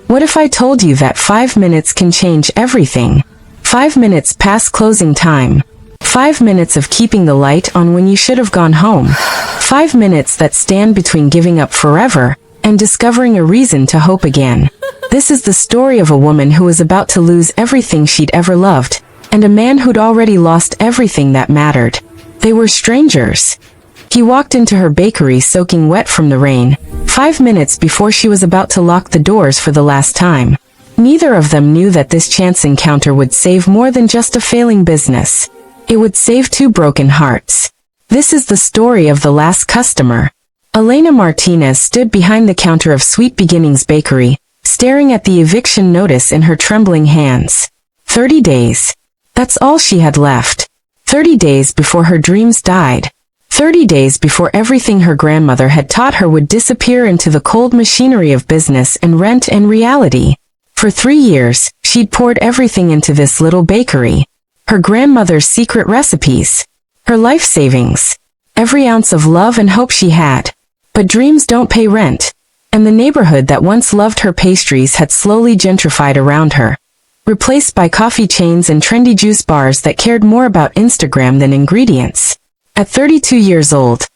What if I told you that 5 minutes can change everything? 5 minutes past closing time. 5 minutes of keeping the light on when you should have gone home. 5 minutes that stand between giving up forever and discovering a reason to hope again. This is the story of a woman who was about to lose everything she'd ever loved, and a man who'd already lost everything that mattered. They were strangers. He walked into her bakery soaking wet from the rain, 5 minutes before she was about to lock the doors for the last time. Neither of them knew that this chance encounter would save more than just a failing business. It would save 2 broken hearts. This is the story of the last customer. Elena Martinez stood behind the counter of Sweet Beginnings Bakery, staring at the eviction notice in her trembling hands. 30 days. That's all she had left. 30 days before her dreams died. 30 days before everything her grandmother had taught her would disappear into the cold machinery of business and rent and reality. For 3 years, she'd poured everything into this little bakery. Her grandmother's secret recipes. Her life savings. Every ounce of love and hope she had. But dreams don't pay rent. And the neighborhood that once loved her pastries had slowly gentrified around her, replaced by coffee chains and trendy juice bars that cared more about Instagram than ingredients. At 32 years old,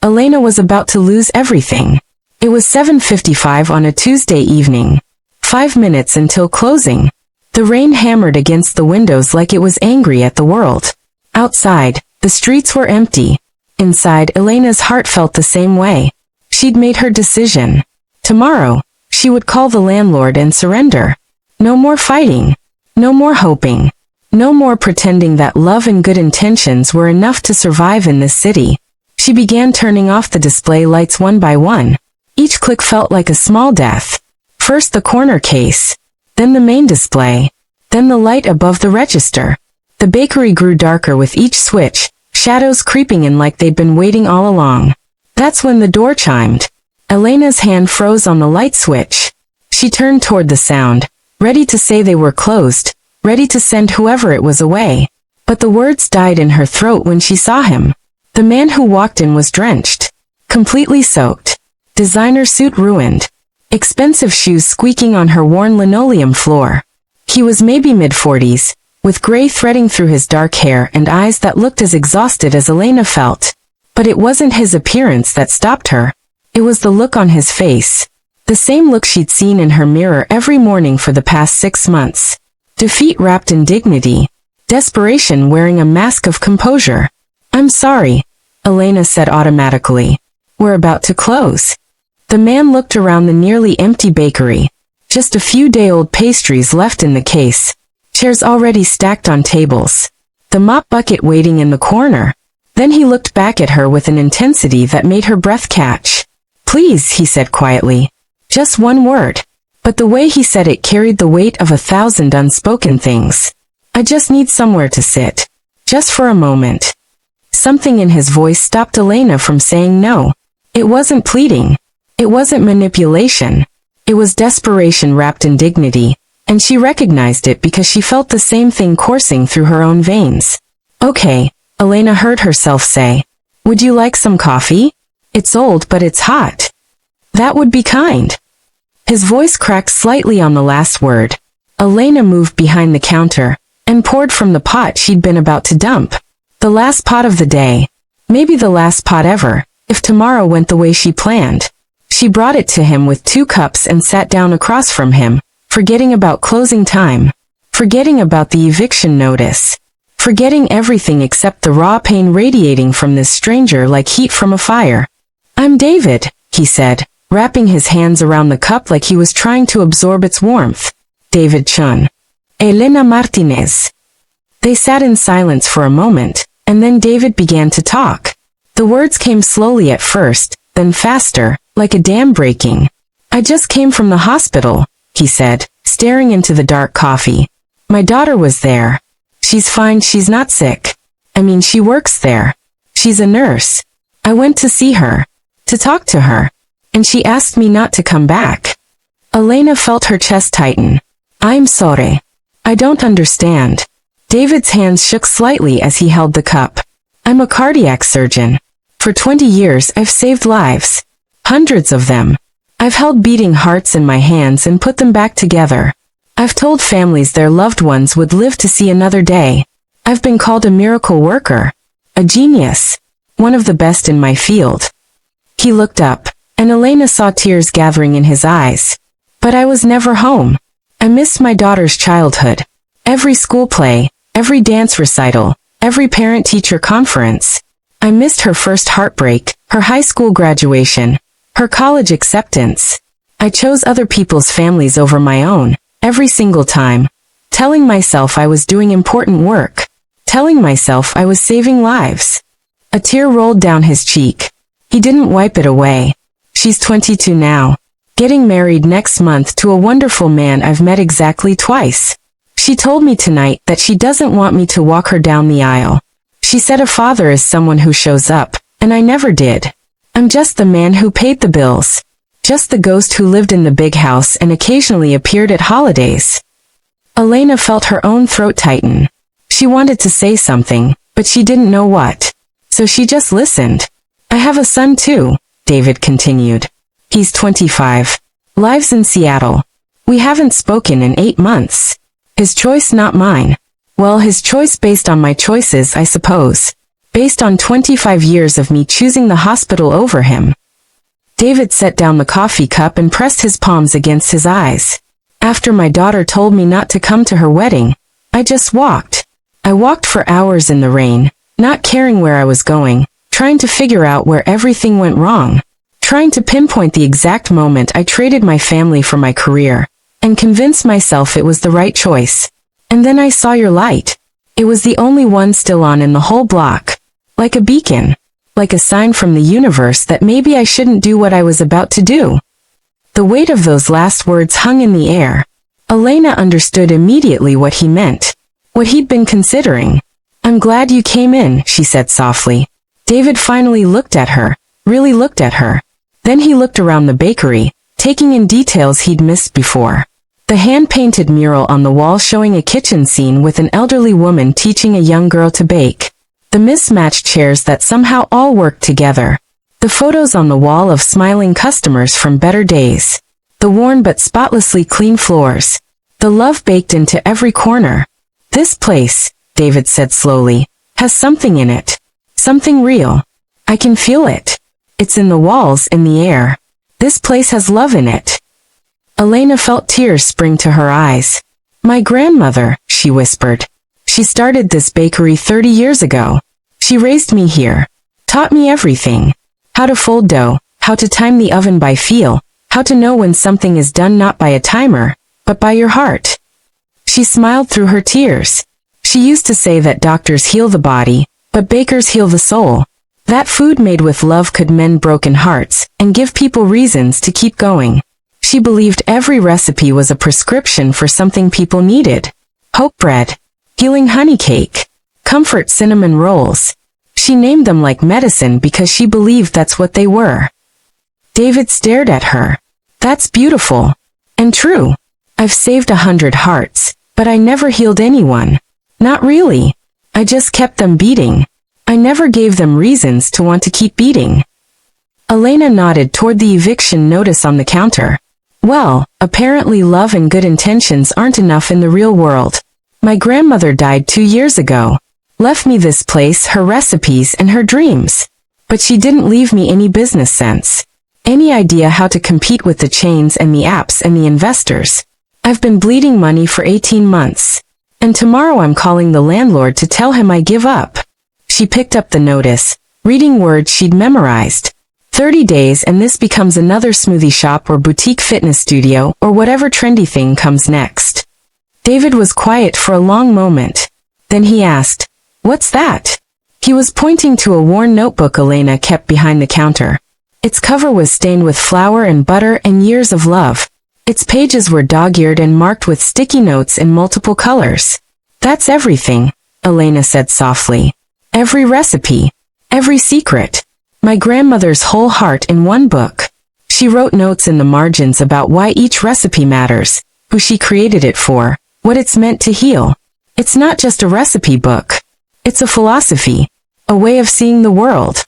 Elena was about to lose everything. It was 7:55 on a Tuesday evening. 5 minutes until closing. The rain hammered against the windows like it was angry at the world. Outside, the streets were empty. Inside, Elena's heart felt the same way. She'd made her decision. Tomorrow, she would call the landlord and surrender. No more fighting. No more hoping. No more pretending that love and good intentions were enough to survive in this city. She began turning off the display lights one by one. Each click felt like a small death. First the corner case, then the main display, then the light above the register. The bakery grew darker with each switch, shadows creeping in like they'd been waiting all along. That's when the door chimed. Elena's hand froze on the light switch. She turned toward the sound, ready to say they were closed, ready to send whoever it was away. But the words died in her throat when she saw him. The man who walked in was drenched, completely soaked, designer suit ruined, expensive shoes squeaking on her worn linoleum floor. He was maybe mid-40s, with gray threading through his dark hair and eyes that looked as exhausted as Elena felt. But it wasn't his appearance that stopped her. It was the look on his face. The same look she'd seen in her mirror every morning for the past 6 months. Defeat wrapped in dignity. Desperation wearing a mask of composure. "I'm sorry," Elena said automatically. "We're about to close." The man looked around the nearly empty bakery. Just a few day-old pastries left in the case. Chairs already stacked on tables. The mop bucket waiting in the corner. Then he looked back at her with an intensity that made her breath catch. "Please," he said quietly. Just one word. But the way he said it carried the weight of 1,000 unspoken things. "I just need somewhere to sit. Just for a moment." Something in his voice stopped Elena from saying no. It wasn't pleading. It wasn't manipulation. It was desperation wrapped in dignity, and she recognized it because she felt the same thing coursing through her own veins. "Okay," Elena heard herself say. "Would you like some coffee? It's old but it's hot." "That would be kind." His voice cracked slightly on the last word. Elena moved behind the counter and poured from the pot she'd been about to dump. The last pot of the day. Maybe the last pot ever, if tomorrow went the way she planned. She brought it to him with 2 cups and sat down across from him, forgetting about closing time, forgetting about the eviction notice, forgetting everything except the raw pain radiating from this stranger like heat from a fire. "I'm David," he said, wrapping his hands around the cup like he was trying to absorb its warmth. "David Chun. Elena Martinez." They sat in silence for a moment, and then David began to talk. The words came slowly at first, then faster, like a dam breaking. "I just came from the hospital," he said, staring into the dark coffee. "My daughter was there. She's fine, she's not sick. I mean, she works there. She's a nurse. I went to see her, to talk to her, and she asked me not to come back." Elena felt her chest tighten. "I'm sorry. I don't understand." David's hands shook slightly as he held the cup. "I'm a cardiac surgeon. For 20 years I've saved lives. Hundreds of them. I've held beating hearts in my hands and put them back together. I've told families their loved ones would live to see another day. I've been called a miracle worker, a genius, one of the best in my field. He looked up, and Elena saw tears gathering in his eyes. But I was never home. I missed my daughter's childhood. Every school play, every dance recital, every parent-teacher conference. I missed her first heartbreak, her high school graduation, her college acceptance. I chose other people's families over my own, every single time, telling myself I was doing important work, telling myself I was saving lives. A tear rolled down his cheek. He didn't wipe it away. She's 22 now, getting married next month to a wonderful man I've met exactly twice. She told me tonight that she doesn't want me to walk her down the aisle. She said a father is someone who shows up, and I never did. I'm just the man who paid the bills. Just the ghost who lived in the big house and occasionally appeared at holidays. Elena felt her own throat tighten. She wanted to say something, but she didn't know what. So she just listened. I have a son too, David continued. He's 25. Lives in Seattle. We haven't spoken in 8 months. His choice, not mine. Well, his choice based on my choices, I suppose. Based on 25 years of me choosing the hospital over him. David set down the coffee cup and pressed his palms against his eyes. After my daughter told me not to come to her wedding, I just walked. I walked for hours in the rain, not caring where I was going, trying to figure out where everything went wrong, trying to pinpoint the exact moment I traded my family for my career, and convince myself it was the right choice. And then I saw your light. It was the only one still on in the whole block. Like a beacon. Like a sign from the universe that maybe I shouldn't do what I was about to do. The weight of those last words hung in the air. Elena understood immediately what he meant. What he'd been considering. I'm glad you came in, she said softly. David finally looked at her, really looked at her. Then he looked around the bakery, taking in details he'd missed before. The hand-painted mural on the wall showing a kitchen scene with an elderly woman teaching a young girl to bake. The mismatched chairs that somehow all worked together. The photos on the wall of smiling customers from better days. The worn but spotlessly clean floors. The love baked into every corner. This place, David said slowly, has something in it. Something real. I can feel it. It's in the walls, in the air. This place has love in it. Elena felt tears spring to her eyes. My grandmother, she whispered. She started this bakery 30 years ago. She raised me here. Taught me everything. How to fold dough, how to time the oven by feel, how to know when something is done not by a timer, but by your heart. She smiled through her tears. She used to say that doctors heal the body, but bakers heal the soul. That food made with love could mend broken hearts, and give people reasons to keep going. She believed every recipe was a prescription for something people needed. Hope bread. Healing honey cake. Comfort cinnamon rolls. She named them like medicine because she believed that's what they were. David stared at her. That's beautiful. And true. I've saved 100 hearts, but I never healed anyone. Not really. I just kept them beating. I never gave them reasons to want to keep beating. Elena nodded toward the eviction notice on the counter. Well, apparently love and good intentions aren't enough in the real world. My grandmother died 2 years ago. Left me this place, her recipes, and her dreams. But she didn't leave me any business sense. Any idea how to compete with the chains and the apps and the investors. I've been bleeding money for 18 months. And tomorrow I'm calling the landlord to tell him I give up. She picked up the notice, reading words she'd memorized. 30 days and this becomes another smoothie shop or boutique fitness studio or whatever trendy thing comes next. David was quiet for a long moment. Then he asked, "What's that?" He was pointing to a worn notebook Elena kept behind the counter. Its cover was stained with flour and butter and years of love. Its pages were dog-eared and marked with sticky notes in multiple colors. That's everything, Elena said softly. Every recipe. Every secret. My grandmother's whole heart in one book. She wrote notes in the margins about why each recipe matters, who she created it for, what it's meant to heal. It's not just a recipe book. It's a philosophy. A way of seeing the world.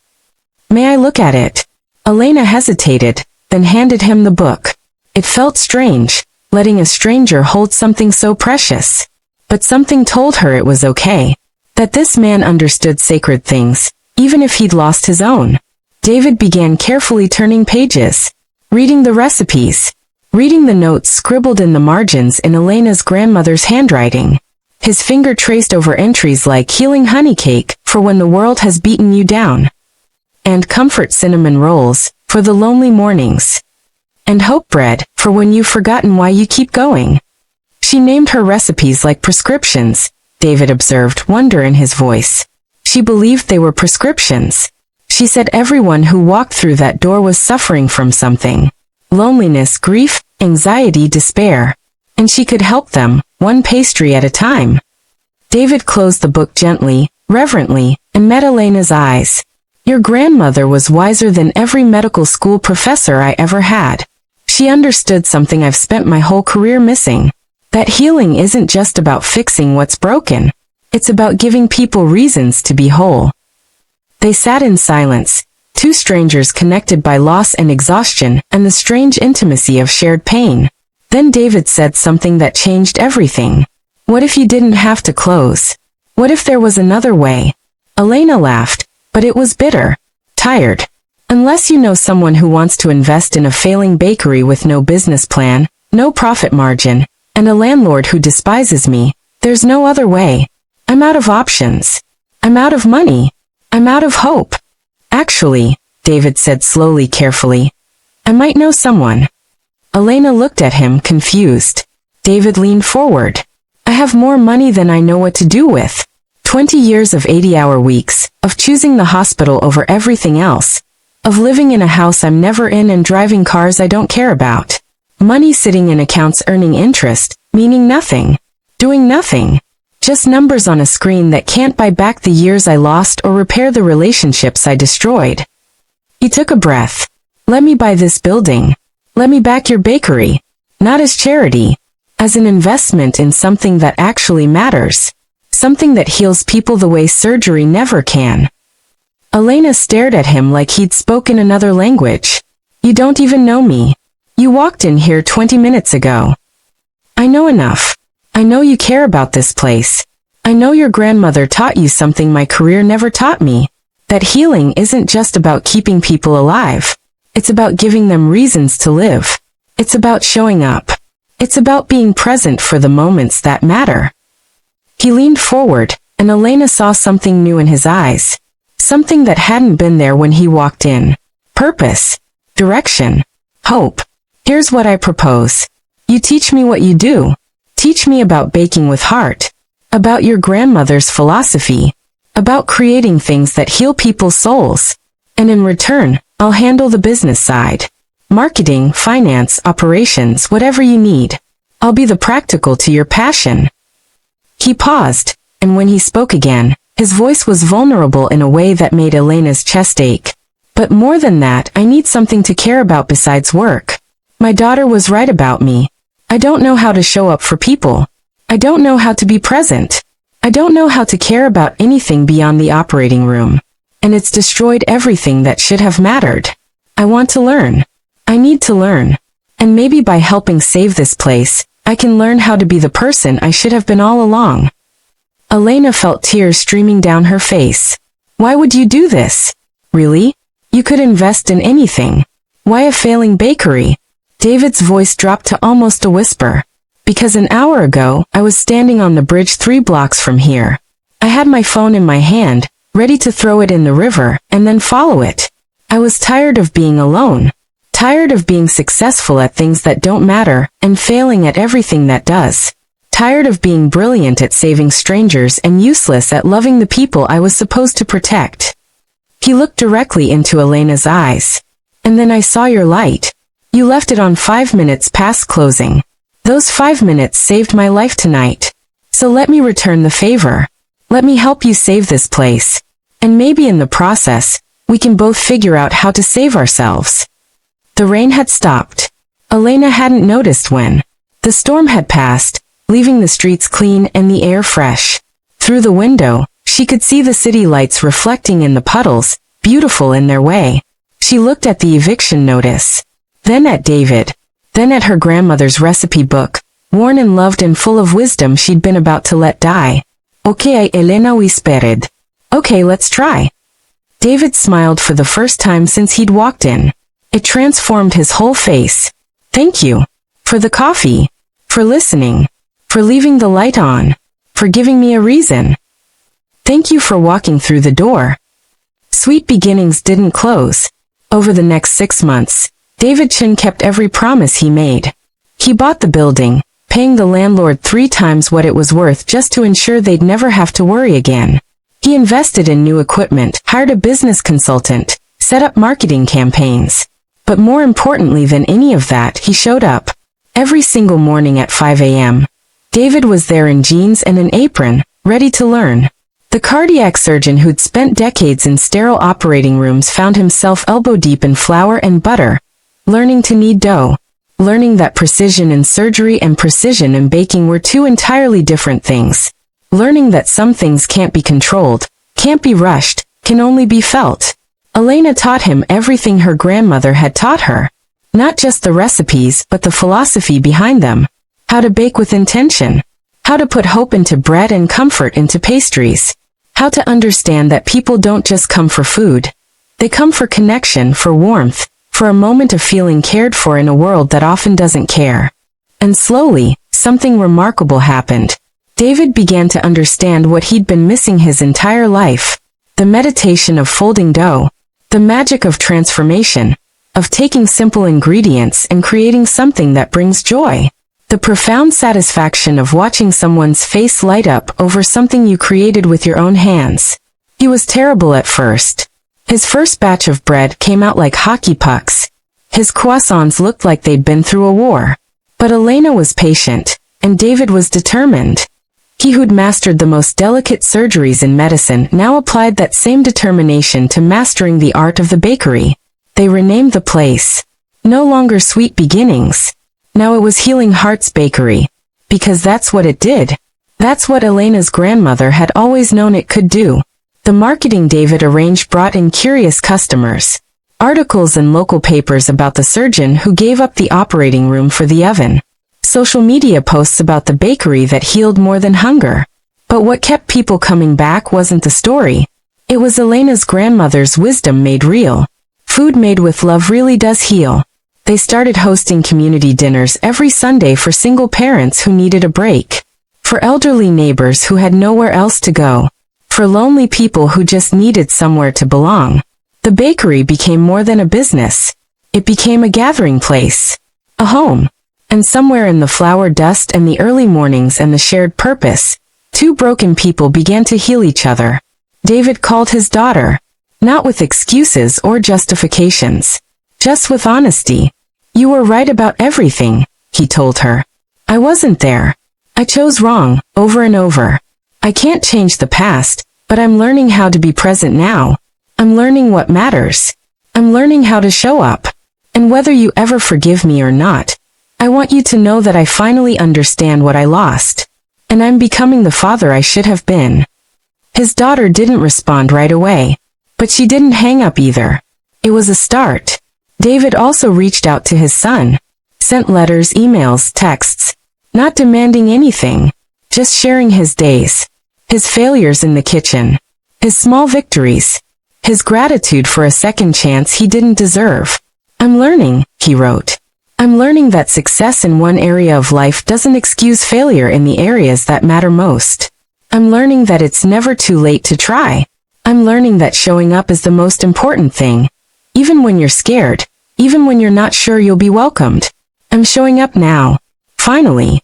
May I look at it? Elena hesitated, then handed him the book. It felt strange, letting a stranger hold something so precious. But something told her it was okay. That this man understood sacred things, even if he'd lost his own. David began carefully turning pages, reading the recipes, reading the notes scribbled in the margins in Elena's grandmother's handwriting. His finger traced over entries like healing honey cake, for when the world has beaten you down. And comfort cinnamon rolls, for the lonely mornings. And hope bread, for when you've forgotten why you keep going. She named her recipes like prescriptions, David observed, wonder in his voice. She believed they were prescriptions. She said everyone who walked through that door was suffering from something. Loneliness, grief, anxiety, despair. And she could help them, one pastry at a time. David closed the book gently, reverently, and met Elena's eyes. Your grandmother was wiser than every medical school professor I ever had. She understood something I've spent my whole career missing. That healing isn't just about fixing what's broken. It's about giving people reasons to be whole. They sat in silence, two strangers connected by loss and exhaustion and the strange intimacy of shared pain. Then David said something that changed everything. What if you didn't have to close? What if there was another way? Elena laughed, but it was bitter, tired. Unless you know someone who wants to invest in a failing bakery with no business plan, no profit margin, and a landlord who despises me, there's no other way. I'm out of options. I'm out of money. I'm out of hope. Actually, David said slowly, carefully, I might know someone. Elena looked at him, confused. David leaned forward. I have more money than I know what to do with. 20 years of 80-hour weeks, of choosing the hospital over everything else, of living in a house I'm never in and driving cars I don't care about. Money sitting in accounts earning interest, meaning nothing. Doing nothing. Just numbers on a screen that can't buy back the years I lost or repair the relationships I destroyed. He took a breath. Let me buy this building. Let me back your bakery. Not as charity. As an investment in something that actually matters. Something that heals people the way surgery never can. Elena stared at him like he'd spoken another language. You don't even know me. You walked in here 20 minutes ago. I know enough. I know you care about this place. I know your grandmother taught you something my career never taught me. That healing isn't just about keeping people alive. It's about giving them reasons to live. It's about showing up. It's about being present for the moments that matter. He leaned forward, and Elena saw something new in his eyes. Something that hadn't been there when he walked in. Purpose. Direction. Hope. Here's what I propose. You teach me what you do. Teach me about baking with heart. About your grandmother's philosophy. About creating things that heal people's souls. And in return, I'll handle the business side. Marketing, finance, operations, whatever you need. I'll be the practical to your passion. He paused, and when he spoke again, his voice was vulnerable in a way that made Elena's chest ache. But more than that, I need something to care about besides work. My daughter was right about me. I don't know how to show up for people. I don't know how to be present. I don't know how to care about anything beyond the operating room. And it's destroyed everything that should have mattered. I want to learn. I need to learn. And maybe by helping save this place, I can learn how to be the person I should have been all along. Elena felt tears streaming down her face. Why would you do this? Really? You could invest in anything. Why a failing bakery? David's voice dropped to almost a whisper. Because an hour ago, I was standing on the bridge 3 blocks from here. I had my phone in my hand, ready to throw it in the river, and then follow it. I was tired of being alone. Tired of being successful at things that don't matter, and failing at everything that does. Tired of being brilliant at saving strangers and useless at loving the people I was supposed to protect. He looked directly into Elena's eyes. And then I saw your light. You left it on 5 minutes past closing. Those 5 minutes saved my life tonight. So let me return the favor. Let me help you save this place. And maybe in the process, we can both figure out how to save ourselves. The rain had stopped. Elena hadn't noticed when. The storm had passed, leaving the streets clean and the air fresh. Through the window, she could see the city lights reflecting in the puddles, beautiful in their way. She looked at the eviction notice. then at David, then at her grandmother's recipe book, worn and loved and full of wisdom she'd been about to let die. Okay, Elena whispered. Okay, let's try. David smiled for the first time since he'd walked in. It transformed his whole face. Thank you. For the coffee. For listening. For leaving the light on. For giving me a reason. Thank you for walking through the door. Sweet beginnings didn't close. Over the next 6 months, David Chin kept every promise he made. He bought the building, paying the landlord 3 times what it was worth just to ensure they'd never have to worry again. He invested in new equipment, hired a business consultant, set up marketing campaigns. But more importantly than any of that, he showed up. Every single morning at 5 a.m. David was there in jeans and an apron, ready to learn. The cardiac surgeon who'd spent decades in sterile operating rooms found himself elbow-deep in flour and butter, learning to knead dough, learning that precision in surgery and precision in baking were 2 entirely different things, learning that some things can't be controlled, can't be rushed, can only be felt. Elena taught him everything her grandmother had taught her. Not just the recipes, but the philosophy behind them. How to bake with intention. How to put hope into bread and comfort into pastries. How to understand that people don't just come for food. They come for connection, for warmth, for a moment of feeling cared for in a world that often doesn't care. And slowly, something remarkable happened. David began to understand what he'd been missing his entire life. The meditation of folding dough. The magic of transformation. Of taking simple ingredients and creating something that brings joy. The profound satisfaction of watching someone's face light up over something you created with your own hands. He was terrible at first. His first batch of bread came out like hockey pucks. His croissants looked like they'd been through a war. But Elena was patient, and David was determined. He who'd mastered the most delicate surgeries in medicine now applied that same determination to mastering the art of the bakery. They renamed the place. No longer Sweet Beginnings. Now it was Healing Hearts Bakery. Because that's what it did. That's what Elena's grandmother had always known it could do. The marketing David arranged brought in curious customers. Articles in local papers about the surgeon who gave up the operating room for the oven. Social media posts about the bakery that healed more than hunger. But what kept people coming back wasn't the story. It was Elena's grandmother's wisdom made real. Food made with love really does heal. They started hosting community dinners every Sunday for single parents who needed a break. For elderly neighbors who had nowhere else to go. For lonely people who just needed somewhere to belong. The bakery became more than a business. It became a gathering place. A home. And somewhere in the flour dust and the early mornings and the shared purpose, 2 broken people began to heal each other. David called his daughter. Not with excuses or justifications. Just with honesty. You were right about everything, he told her. I wasn't there. I chose wrong, over and over. I can't change the past, but I'm learning how to be present now. I'm learning what matters. I'm learning how to show up. And whether you ever forgive me or not, I want you to know that I finally understand what I lost. And I'm becoming the father I should have been. His daughter didn't respond right away. But she didn't hang up either. It was a start. David also reached out to his son. Sent letters, emails, texts. Not demanding anything. Just sharing his days. His failures in the kitchen. His small victories. His gratitude for a second chance he didn't deserve. I'm learning, he wrote. I'm learning that success in one area of life doesn't excuse failure in the areas that matter most. I'm learning that it's never too late to try. I'm learning that showing up is the most important thing. Even when you're scared. Even when you're not sure you'll be welcomed. I'm showing up now. Finally.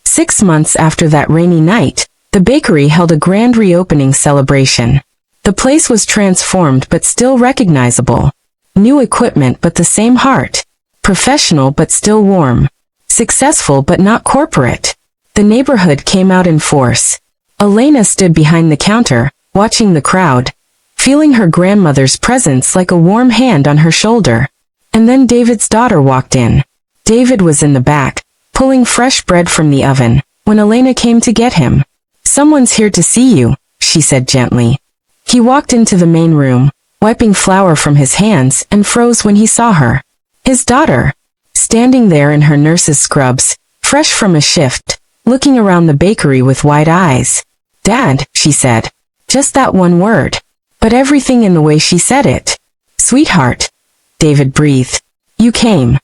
6 months after that rainy night, the bakery held a grand reopening celebration. The place was transformed but still recognizable. New equipment but the same heart. Professional but still warm. Successful but not corporate. The neighborhood came out in force. Elena stood behind the counter, watching the crowd, feeling her grandmother's presence like a warm hand on her shoulder. And then David's daughter walked in. David was in the back, pulling fresh bread from the oven, when Elena came to get him. Someone's here to see you, she said gently. He walked into the main room, wiping flour from his hands, and froze when he saw her. His daughter, standing there in her nurse's scrubs, fresh from a shift, looking around the bakery with wide eyes. "Dad," she said. Just that one word. But everything in the way she said it. "Sweetheart," David breathed. "You came.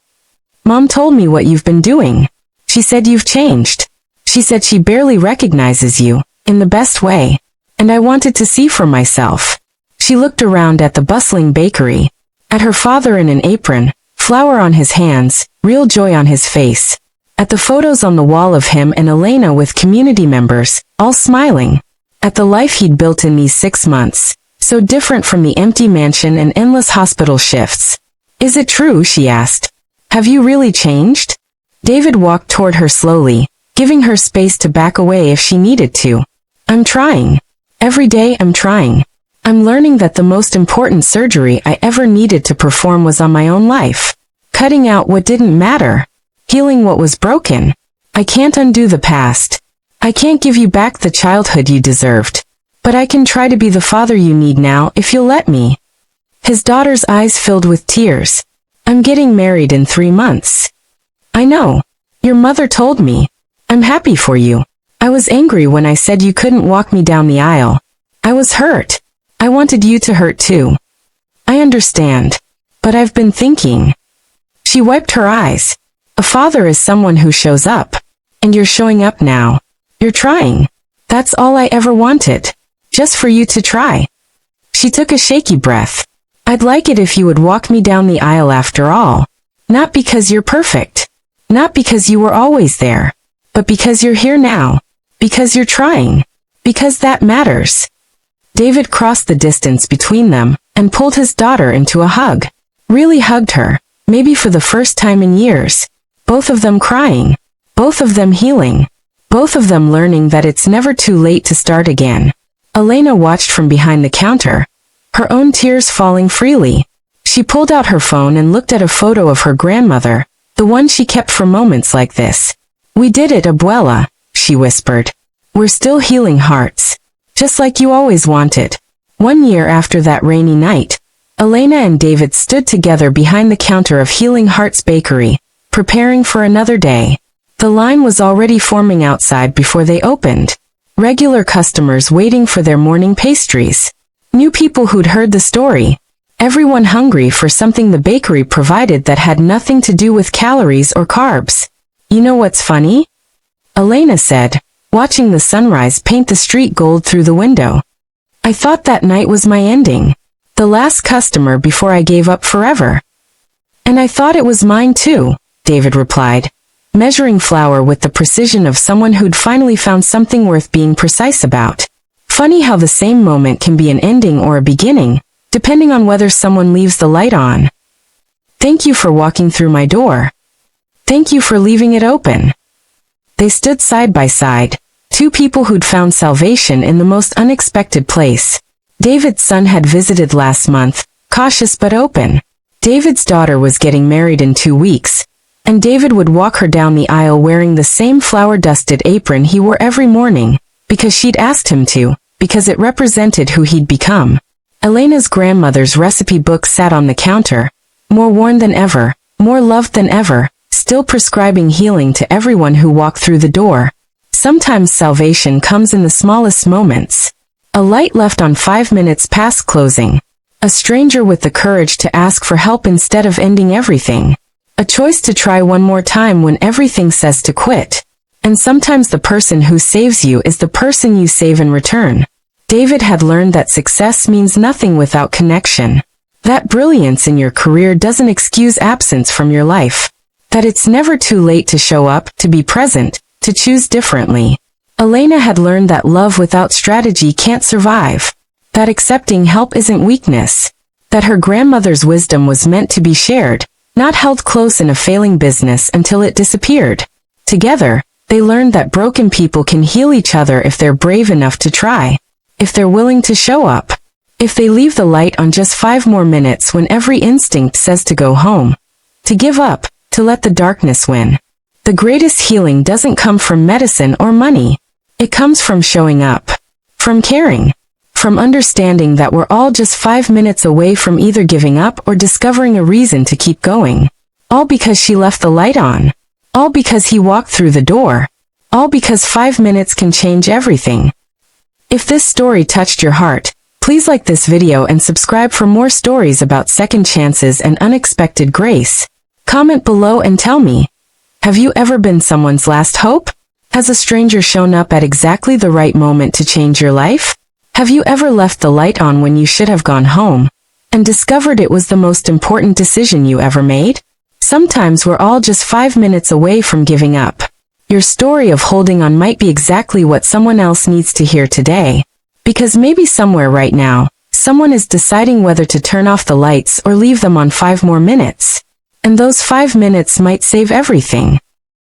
Mom told me what you've been doing. She said you've changed. She said she barely recognizes you, in the best way. And I wanted to see for myself." She looked around at the bustling bakery, at her father in an apron, flour on his hands, real joy on his face, at the photos on the wall of him and Elena with community members, all smiling, at the life he'd built in these 6 months, so different from the empty mansion and endless hospital shifts. "Is it true?" she asked. "Have you really changed?" David walked toward her slowly, giving her space to back away if she needed to. "I'm trying. Every day I'm trying. I'm learning that the most important surgery I ever needed to perform was on my own life. Cutting out what didn't matter. Healing what was broken. I can't undo the past. I can't give you back the childhood you deserved. But I can try to be the father you need now if you'll let me." His daughter's eyes filled with tears. "I'm getting married in 3 months." "I know. Your mother told me. I'm happy for you. I was angry when I said you couldn't walk me down the aisle. I was hurt. I wanted you to hurt too. I understand. But I've been thinking." She wiped her eyes. "A father is someone who shows up. And you're showing up now. You're trying. That's all I ever wanted. Just for you to try." She took a shaky breath. "I'd like it if you would walk me down the aisle after all. Not because you're perfect. Not because you were always there. But because you're here now. Because you're trying. Because that matters." David crossed the distance between them and pulled his daughter into a hug. Really hugged her, maybe for the first time in years. Both of them crying. Both of them healing. Both of them learning that it's never too late to start again. Elena watched from behind the counter, her own tears falling freely. She pulled out her phone and looked at a photo of her grandmother, the one she kept for moments like this. "We did it, Abuela," she whispered. "We're still healing hearts. Just like you always wanted." 1 year after that rainy night, Elena and David stood together behind the counter of Healing Hearts Bakery, preparing for another day. The line was already forming outside before they opened. Regular customers waiting for their morning pastries. New people who'd heard the story. Everyone hungry for something the bakery provided that had nothing to do with calories or carbs. "You know what's funny?" Elena said, watching the sunrise paint the street gold through the window. "I thought that night was my ending. The last customer before I gave up forever." "And I thought it was mine too," David replied, measuring flour with the precision of someone who'd finally found something worth being precise about. Funny how the same moment can be an ending or a beginning, depending on whether someone leaves the light on. "Thank you for walking through my door. Thank you for leaving it open." They stood side by side, two people who'd found salvation in the most unexpected place. David's son had visited last month, cautious but open. David's daughter was getting married in 2 weeks, and David would walk her down the aisle wearing the same flour-dusted apron he wore every morning, because she'd asked him to, because it represented who he'd become. Elena's grandmother's recipe book sat on the counter, more worn than ever, more loved than ever, still prescribing healing to everyone who walked through the door. Sometimes salvation comes in the smallest moments. A light left on 5 minutes past closing. A stranger with the courage to ask for help instead of ending everything. A choice to try one more time when everything says to quit. And sometimes the person who saves you is the person you save in return. David had learned that success means nothing without connection. That brilliance in your career doesn't excuse absence from your life. That it's never too late to show up, to be present, to choose differently. Elena had learned that love without strategy can't survive. That accepting help isn't weakness. That her grandmother's wisdom was meant to be shared, not held close in a failing business until it disappeared. Together, they learned that broken people can heal each other if they're brave enough to try. If they're willing to show up. If they leave the light on just 5 more minutes when every instinct says to go home. To give up, to let the darkness win. The greatest healing doesn't come from medicine or money. It comes from showing up. From caring. From understanding that we're all just 5 minutes away from either giving up or discovering a reason to keep going. All because she left the light on. All because he walked through the door. All because 5 minutes can change everything. If this story touched your heart, please like this video and subscribe for more stories about second chances and unexpected grace. Comment below and tell me, have you ever been someone's last hope? Has a stranger shown up at exactly the right moment to change your life? Have you ever left the light on when you should have gone home and discovered it was the most important decision you ever made? Sometimes we're all just 5 minutes away from giving up. Your story of holding on might be exactly what someone else needs to hear today. Because maybe somewhere right now, someone is deciding whether to turn off the lights or leave them on 5 more minutes. And those 5 minutes might save everything.